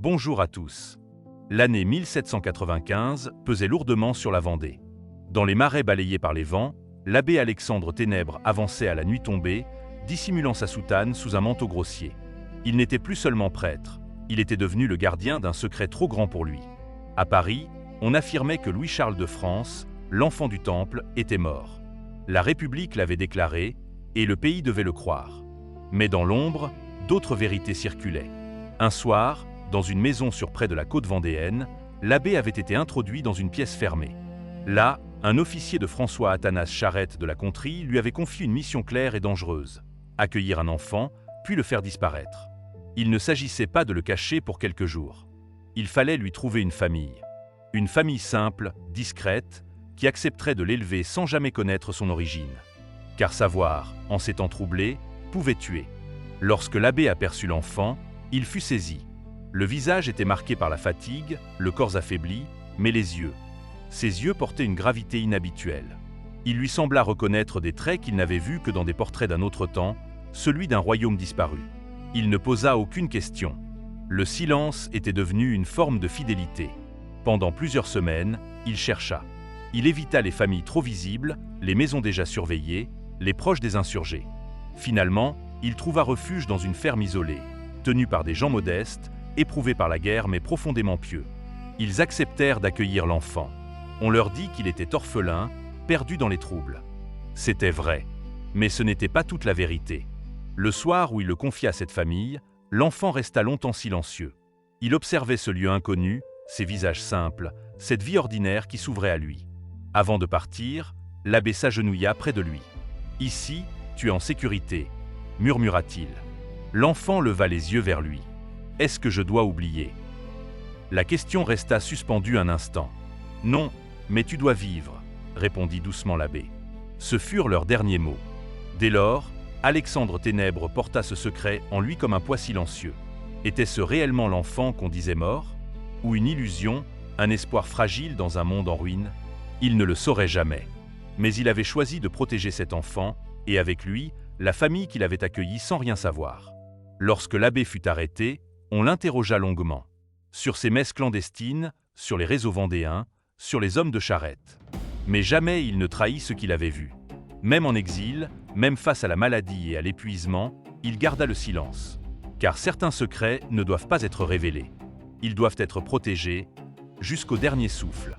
Bonjour à tous. L'année 1795 pesait lourdement sur la Vendée. Dans les marais balayés par les vents, l'abbé Alexandre Ténèbres avançait à la nuit tombée, dissimulant sa soutane sous un manteau grossier. Il n'était plus seulement prêtre, il était devenu le gardien d'un secret trop grand pour lui. À Paris, on affirmait que Louis-Charles de France, l'enfant du Temple, était mort. La République l'avait déclaré, et le pays devait le croire. Mais dans l'ombre, d'autres vérités circulaient. Un soir, dans une maison sur près de la côte vendéenne, l'abbé avait été introduit dans une pièce fermée. Là, un officier de François Athanase Charette de la Contrie lui avait confié une mission claire et dangereuse: accueillir un enfant, puis le faire disparaître. Il ne s'agissait pas de le cacher pour quelques jours. Il fallait lui trouver une famille simple, discrète, qui accepterait de l'élever sans jamais connaître son origine. Car savoir, en ces temps troublés, pouvait tuer. Lorsque l'abbé aperçut l'enfant, il fut saisi. Le visage était marqué par la fatigue, le corps affaibli, mais les yeux. Ses yeux portaient une gravité inhabituelle. Il lui sembla reconnaître des traits qu'il n'avait vus que dans des portraits d'un autre temps, celui d'un royaume disparu. Il ne posa aucune question. Le silence était devenu une forme de fidélité. Pendant plusieurs semaines, il chercha. Il évita les familles trop visibles, les maisons déjà surveillées, les proches des insurgés. Finalement, il trouva refuge dans une ferme isolée, tenue par des gens modestes, éprouvés par la guerre mais profondément pieux. Ils acceptèrent d'accueillir l'enfant. On leur dit qu'il était orphelin, perdu dans les troubles. C'était vrai, mais ce n'était pas toute la vérité. Le soir où il le confia à cette famille, l'enfant resta longtemps silencieux. Il observait ce lieu inconnu, ces visages simples, cette vie ordinaire qui s'ouvrait à lui. Avant de partir, l'abbé s'agenouilla près de lui. « Ici, tu es en sécurité », murmura-t-il. L'enfant leva les yeux vers lui. « Est-ce que je dois oublier ?» La question resta suspendue un instant. « Non, mais tu dois vivre », répondit doucement l'abbé. Ce furent leurs derniers mots. Dès lors, Alexandre Ténèbres porta ce secret en lui comme un poids silencieux. Était-ce réellement l'enfant qu'on disait mort? Ou une illusion, un espoir fragile dans un monde en ruine? Il ne le saurait jamais. Mais il avait choisi de protéger cet enfant, et avec lui, la famille qu'il avait accueillie sans rien savoir. Lorsque l'abbé fut arrêté, on l'interrogea longuement. Sur ses messes clandestines, sur les réseaux vendéens, sur les hommes de Charette. Mais jamais il ne trahit ce qu'il avait vu. Même en exil, même face à la maladie et à l'épuisement, il garda le silence. Car certains secrets ne doivent pas être révélés. Ils doivent être protégés jusqu'au dernier souffle.